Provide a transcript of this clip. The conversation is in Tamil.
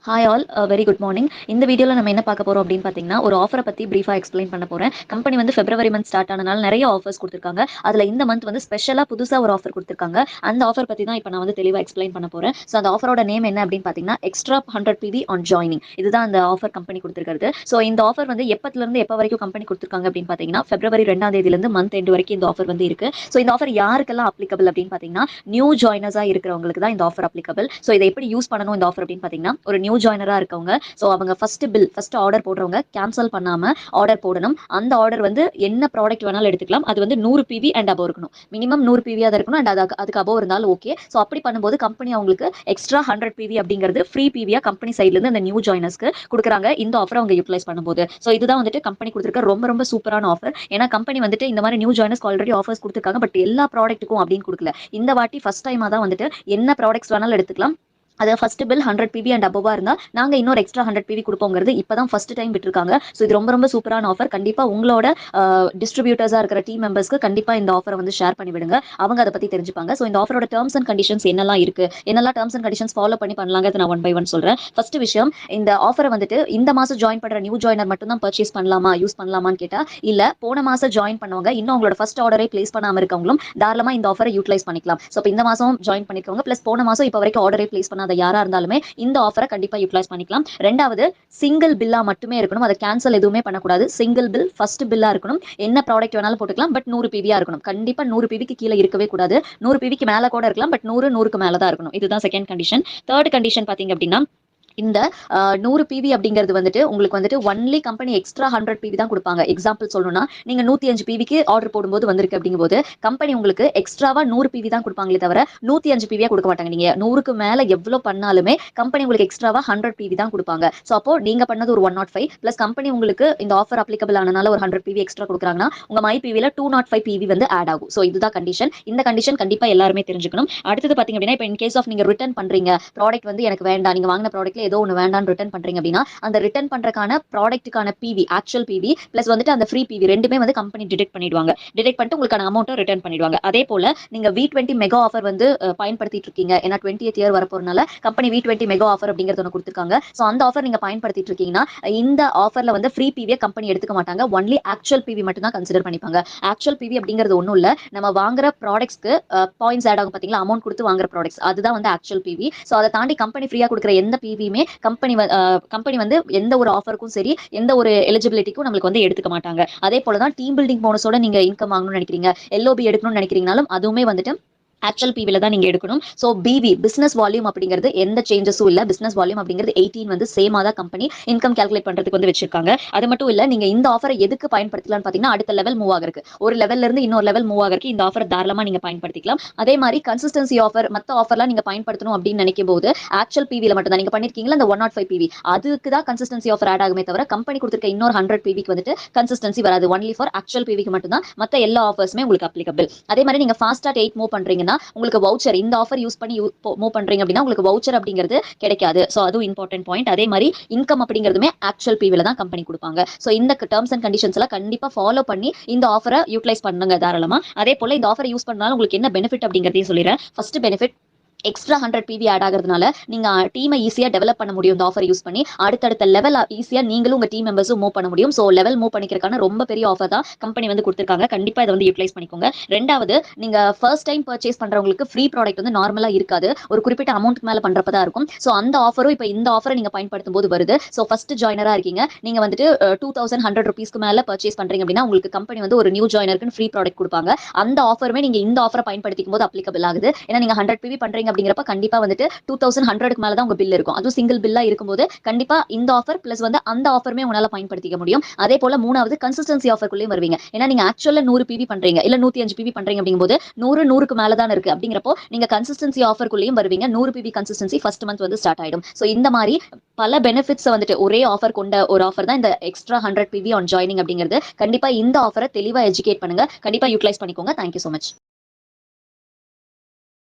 Hi all very good morning. இந்த வீடியோவில் நம்ம என்ன பார்க்க போகிறோம் அப்படின்னு பார்த்தீங்கன்னா, ஒரு ஆஃபரை பற்றி ப்ரீஃபாக எக்ஸ்பிளைன் பண்ண போகிறேன். கம்பெனி வந்து ஃபெப்ரவரி மந்த் ஸ்டார்ட் ஆனனால நிறைய ஆஃபர்ஸ் கொடுத்துருக்காங்க. அதில் இந்த மந்த் வந்து ஸ்பெஷலாக புதுசாக ஒரு ஆஃபர் கொடுத்துருக்காங்க. அந்த ஆஃபர் பற்றி தான் இப்போ நான் வந்து தெளிவாக எக்ஸ்பிளைன் பண்ண போகிறேன். ஸோ அந்த ஆஃபரோட நேம் என்ன அப்படின்னு பார்த்தீங்கன்னா, எக்ஸ்ட்ரா 100 PV ஆன் ஜாயினிங். இதுதான் அந்த ஆஃபர் கம்பெனி கொடுத்துருக்காரு. ஸோ இந்த ஆஃபர் வந்து எப்பத்திலிருந்து எப்போ வரைக்கும் கம்பெனி கொடுத்துருக்காங்க அப்படின்னு பார்த்தீங்கன்னா, ஃபெப்ரவரி 2ஆம் தேதியிலிருந்து மந்த் எண்ட் வரைக்கும் இந்த ஆஃபர் வந்து இருக்கு. ஸோ இந்த ஆஃபர் யாருக்கெல்லாம் அப்ளிகபிள் அப்படின்னு பார்த்தீங்கன்னா, நியூ ஜாயினர்ஸாக இருக்கிறவங்களுக்கு தான் இந்த ஆஃபர் அப்ளிகபிள். ஸோ இதை எப்படி யூஸ் பண்ணணும் இந்த ஆஃபர் அப்படின்னு பார்த்தீங்கன்னா, ஒரு நியூ ஜாயினராக இருக்கவங்க, ஸோ அவங்க ஃபர்ஸ்ட் ஆர்டர் போடுறவங்க கேன்சல் பண்ணாம ஆர்டர் போடணும். அந்த ஆர்டர் வந்து என்ன ப்ராடக்ட் வேணாலும் எடுத்துக்கலாம். அது வந்து 100 PV அண்ட் அபோவ் இருக்கணும். மினிமம் 100 PV தான் இருக்கணும் அண்ட் அதுக்கு அபோவ் இருந்தாலும் ஓகே. ஸோ அப்படி பண்ணும்போது கம்பெனி அவங்களுக்கு எக்ஸ்ட்ரா 100 PV அப்படிங்கிறது ஃப்ரீ பிவியா கம்பெனி சைட்ல இருந்து அந்த நியூ ஜாயினர்ஸ்க்கு கொடுக்குறாங்க. இந்த ஆஃபர் அவங்க யூட்டிலைஸ் பண்ணும்போது ஸோ இதுதான் வந்துட்டு கம்பெனி கொடுத்துருக்க ரொம்ப ரொம்ப சூப்பரான ஆஃபர். ஏன்னா கம்பெனி வந்துட்டு இந்த மாதிரி நியூ ஜாயினர்ஸ்க்கு ஆல்ரெடி ஆஃபர்ஸ் கொடுத்துருக்காங்க. பட் எல்லா ப்ராடக்ட்டுக்கும் அப்படின்னு கொடுக்கல. இந்த வாட்டி ஃபர்ஸ்ட் டைமா தான் வந்துட்டு என்ன ப்ராடக்ட்ஸ் வேணாலும் எடுத்துக்கலாம். அது ஃபர்ஸ்ட் பில் 100 PV அண்ட் அபோவா இருந்தால் நாங்கள் இன்னொரு எக்ஸ்ட்ரா 100 PV கொடுப்போங்கிறது இப்போ தான் ஃபர்ஸ்ட் டைம் விட்டுருக்காங்க. ஸோ இது ரொம்ப ரொம்ப சூப்பரான ஆஃபர். கண்டிப்பாக உங்களோட டிஸ்ட்ரிபியூட்டர்ஸாக இருக்கிற டீம் மெம்பர்ஸ்க்கு கண்டிப்பாக இந்த ஆஃபரை வந்து ஷேர் பண்ணி விடுங்க. அவங்க அதை பற்றி தெரிஞ்சுப்பாங்க. ஸோ இந்த ஆஃபரோட டேர்ம்ஸ் அண்ட் கண்டிஷன்ஸ் என்னெல்லாம் இருக்கு, என்னெல்லாம் டேர்ம்ஸ் அண்ட் கண்டிஷன்ஸ் ஃபாலோ பண்ணலாங்கிறது நான் ஒன் பை ஒன் சொல்கிறேன். ஃபர்ஸ்ட் விஷயம், இந்த ஆஃபரை வந்துட்டு இந்த மாதம் ஜாயின் பண்ணுற நியூ ஜாயினர் மட்டும் தான் பர்ச்சேஸ் பண்ணலாமா, யூஸ் பண்ணலாமான்னு கேட்டால் இல்லை, போன மாதம் ஜாயின் பண்ணவங்க இன்னும் அவங்களோட ஃபர்ஸ்ட் ஆர்டரை பிளேஸ் பண்ணாமல் இருக்கவங்களும் தாராளமாக இந்த ஆஃபரை யூட்டிலைஸ் பண்ணிக்கலாம். ஸோ இப்போ இந்த மாதம் ஜாயின் பண்ணிருக்கவங்க ப்ளஸ் போன மாதம் இப்போ வரைக்கும் ஆர்டரை பிளேஸ் பண்ணாத யாராக இருந்தாலுமே இந்த ஆஃபரை கண்டிப்பா யூட்டிலைஸ் பண்ணிக்கலாம். ரெண்டாவது, சிங்கிள் பில்லா மட்டுமே இருக்கணும். அதை கேன்சல் எதுவுமே பண்ணக்கூடாது. சிங்கிள் பில் ஃபர்ஸ்ட் பில்லா இருக்கணும். என்ன ப்ராடக்ட் வேணாலும் போட்டுக்கலாம். பட் 100 PV இருக்கணும். கண்டிப்பா 100 PVக்கு கீழே இருக்கவே கூடாது. 100 PVக்கு மேல கூட இருக்கலாம். பட் 100க்கு மேல தான் இருக்கணும். இதுதான் செகண்ட் கண்டிஷன். தேர்ட் கண்டிஷன் பாத்தீங்க அப்படின்னா, இந்த 100 PV அப்படிங்கிறது வந்துட்டு உங்களுக்கு வந்துட்டு ஒன்லி கம்பெனி எக்ஸ்ட்ரா 100 PV தான் கொடுப்பாங்க. எக்ஸாம்பிள் சொல்லணும்னா, நீங்க 105 PVக்கு ஆர்டர் போடும்போது வந்திருக்கு அப்படிங்கும்போது கம்பெனி உங்களுக்கு எக்ஸ்ட்ராவா 100 PV தான் கொடுப்பாங்களே தவிர 105 PV கொடுக்க மாட்டாங்க. நீங்க 100க்கு மேல எவ்வளவு பண்ணாலுமே கம்பெனி உங்களுக்கு எக்ஸ்ட்ராவா 100 PV தான் கொடுப்பாங்க. ஸோ அப்போ நீங்க பண்ணது ஒரு 105 பிளஸ் கம்பெனி உங்களுக்கு இந்த ஆஃபர் அப்ளிகபிள் ஆனனால ஒரு 100 PV எக்ஸ்ட்ரா கொடுக்குறாங்கன்னா உங்க மை PVல 205 PV வந்து ஆட் ஆகும். ஸோ இதுதான் கண்டிஷன். இந்த கண்டிஷன் கண்டிப்பா எல்லாருமே தெரிஞ்சுக்கணும். அடுத்தது பாத்தீங்க அப்படின்னா, இப்போ இன் கேஸ் ஆஃப் நீங்க ரிட்டர்ன் பண்றீங்க, ப்ராடக்ட் வந்து எனக்கு வேண்டாம், நீங்க வாங்கின ப்ராடக்ட்ல ஏதோ ஒன்று வேண்டாம் ரிட்டர்ன் பண்றீங்க அப்படின்னா, அந்த ரிட்டர்ன் பண்றதுக்கான ப்ராடக்ட்டுக்கான பிவி, ஆக்சுவல் பிவி பிளஸ் வந்துட்டு அந்த ஃப்ரீ பிவி ரெண்டுமே வந்து கம்பெனி டிடெக்ட் பண்ணிடுவாங்க. டிடெக்ட் பண்ணிட்டு உங்களுக்கான அமௌண்ட்டை ரிட்டர்ன் பண்ணிடுவாங்க. அதே போல நீங்க V20 மெகா ஆஃபர் வந்து பயன்படுத்திட்டு இருக்கீங்க. ஏன்னா 20th இயர் வரப்போறதுனால கம்பெனி V20 மெகா ஆஃபர் அப்படிங்கிறது ஒன்று கொடுத்துருக்காங்க. ஸோ அந்த ஆஃபர் நீங்க பயன்படுத்திட்டு இருக்கீங்கன்னா, இந்த ஆஃபர்ல வந்து ஃப்ரீ பிவியை கம்பெனி எடுத்துக்க மாட்டாங்க. ஒன்லி ஆக்சுவல் பிவி மட்டும் தான் கன்சிடர் பண்ணிப்பாங்க. ஆக்சுவல் பிவி அப்படிங்கிறது ஒன்றும் இல்லை, நம்ம வாங்குற ப்ராடக்ட்ஸ்க்கு பாயிண்ட்ஸ் ஆட் ஆகும் பார்த்தீங்களா, அமௌண்ட் கொடுத்து வாங்குற ப்ராடக்ட்ஸ், அதுதான் வந்து ஆக்சுவல் பிவி. ஸோ அதை தாண்டி கம்பெனி ஃப்ரீயா கொடுக்குற எந்த பிவியுமே கம்பெனி வந்து எந்த ஒரு ஆஃபருக்கும் சரி, எந்த ஒரு எலிஜிபிலிட்டிக்கும் நம்மளுக்கு வந்து எடுத்துக்க மாட்டாங்க. அதே போல தான் டீம் பில்டிங் போனஸோட நீங்க இன்கம் வாங்கணும்னு நினைக்கிறீங்க, LOB எடுக்கணும்னு நினைக்கிறீங்கனாலும் அதுவுமே வந்துட்டு ஆக்சுவல் பிவில தான் நீங்க எடுக்கணும். ஸோ பிவி பிசினஸ் வால்யூம் அப்படிங்கிறது எந்த சேஞ்சஸும் இல்லை. பிசினஸ் வால்யூம் அப்படிங்கிறது 18 வந்து சேமா தான் கம்பெனி இன்கம் கால்குலேட் பண்றதுக்கு வந்து வச்சிருக்காங்க. அது மட்டும் இல்ல, நீங்க இந்த ஆஃபரை எதுக்கு பயன்படுத்தலாம்னு பாத்தீங்கன்னா, அடுத்த லெவல் மூவ் ஆகிறதுக்கு, ஒரு லெவல்ல இருந்து இன்னொரு லெவல் மூவ் ஆகிறதுக்கு இந்த ஆஃபர் தாராளமா நீங்க பயன்படுத்திக்கலாம். அதே மாதிரி கன்சிஸ்டன்சி ஆஃபர், மத்த ஆஃபர்லாம் நீங்க பயன்படுத்தணும் அப்படின்னு நினைக்கும் போது ஆக்சுவல் பிவில மட்டும் தான் நீங்க பண்ணிருக்கீங்களா அந்த 105 PV, அதுக்கு தான் கன்சிஸ்டன்சி ஆஃபர் ஆட் ஆகுமே தவிர கம்பெனி கொடுத்திருக்க இன்னொரு 100 PVக்கு வந்துட்டு கன்சிஸ்டன்சி வராது. ஒன்லி ஃபார் ஆக்சுவல் பிவிக்கு மட்டும் தான் மத்த எல்லா ஆஃபர்ஸுமே உங்களுக்கு அப்ளிகபிள். அதே மாதிரி நீங்க ஃபாஸ்டா 8 மூவ் பண்றீங்கன்னா உங்களுக்கு வவுச்சர், இந்த ஆஃபர் யூஸ் பண்ணி மூவ் பண்றீங்க அப்படின்னா உங்களுக்கு வவுச்சர் அப்படிங்கிறது கிடைக்காது. ஸோ அதுவும் இம்பார்ட்டன்ட் பாயிண்ட். அதே மாதிரி இன்கம் அப்படிங்கிறதுமே ஆக்சுவல் பிவில தான் கம்பெனி கொடுப்பாங்க. ஸோ இந்த டேர்ம்ஸ் அண்ட் கண்டிஷன்ஸ் எல்லாம் கண்டிப்பா ஃபாலோ பண்ணி இந்த ஆஃபரை யூட்டிலைஸ் பண்ணுங்க தாராளமா. அதே போல இந்த ஆஃபர் யூஸ் பண்ணாலும் உங்களுக்கு என்ன பெனிஃபிட் அப்படிங்கிறதையும் சொல்லிடுறேன். First benefit, extra 100 PV add ஆகிறதுனால நீங்க டீமை ஈஸியா டெவலப் பண்ண முடியும். இந்த ஆஃபர் யூஸ் பண்ணி அடுத்தடுத்த லெவல் ஈஸியா நீங்களும் உங்க டீம் மெம்பர்ஸும் மூவ் பண்ண முடியும். ஸோ லெவல் மூவ் பண்ணிக்கிறதுக்கான ரொம்ப பெரிய ஆஃபர் தான் கம்பெனி வந்து கொடுத்துருக்காங்க. கண்டிப்பா இதை வந்து யூட்டிலைஸ் பண்ணிக்கோங்க. ரெண்டாவது, நீங்க ஃபர்ஸ்ட் டைம் பர்ச்சேஸ் பண்றவங்களுக்கு ஃப்ரீ ப்ராடக்ட் வந்து நார்மலா இருக்காது, ஒரு குறிப்பிட்ட அமௌண்ட் மேல பண்றப்பதான் இருக்கும். ஸோ அந்த ஆஃபரும் இப்போ இந்த ஆஃபரை நீங்க பயன்படுத்தும் போது வருது. ஸோ ஃபர்ஸ்ட் ஜாயினரா இருக்கீங்க, நீங்க வந்துட்டு 2100 rupeesக்கு மேல பர்ச்சேஸ் பண்றீங்க அப்படின்னா உங்களுக்கு கம்பெனி வந்து ஒரு நியூ ஜாயினருக்கு ஃப்ரீ ப்ராடக்ட் கொடுப்பாங்க. அந்த ஆஃபருமே நீங்க இந்த ஆஃபரை பயன்படுத்திக்கும் போது அப்ளிகபிள் ஆகுது. ஏன்னா நீங்க 100 PV பண்றீங்க அப்படிங்கிறப்ப கண்டிப்பா வந்து 2100க்கு மேல தான் உங்க பில் இருக்கும். அதுவும் சிங்கிள் பில்லா இருக்கும்போது கண்டிப்பா இந்த ஆஃபர் பிளஸ் வந்து அந்த ஆஃபருமே உங்களால பயன்படுத்திக்க முடியும். அதே போல மூணாவது, கன்சிஸ்டன்சி ஆஃபர்க்குள்ளேயும் வருவீங்க. ஏன்னா நீங்க ஆக்சுவலா 100 PV பண்றீங்க இல்ல 105 PV பண்றீங்க அப்படிங்கும்போது 100க்கு மேல தான் இருக்கு அப்படிங்கிறப்போ நீங்க கன்சிஸ்டன்சி ஆஃபர்க்குள்ளேயும் வருவீங்க. 100 PV கன்சிஸ்டன்சி ஃபர்ஸ்ட் மந்த் வந்து ஸ்டார்ட் ஆயிடும். ஸோ இந்த மாதிரி பல பெனிஃபிட்ஸ் வந்துட்டு ஒரே ஆஃபர் கொண்ட ஒரு ஆஃபர் தான் இந்த எக்ஸ்ட்ரா 100 PV ஆன் ஜாயினிங் அப்படிங்கிறது. கண்டிப்பா இந்த ஆஃபரை தெளிவா எஜுகேட் பண்ணுங்க, கண்டிப்பா யூட்டிலைஸ் பண்ணிக்கோங்க. Thank you so much.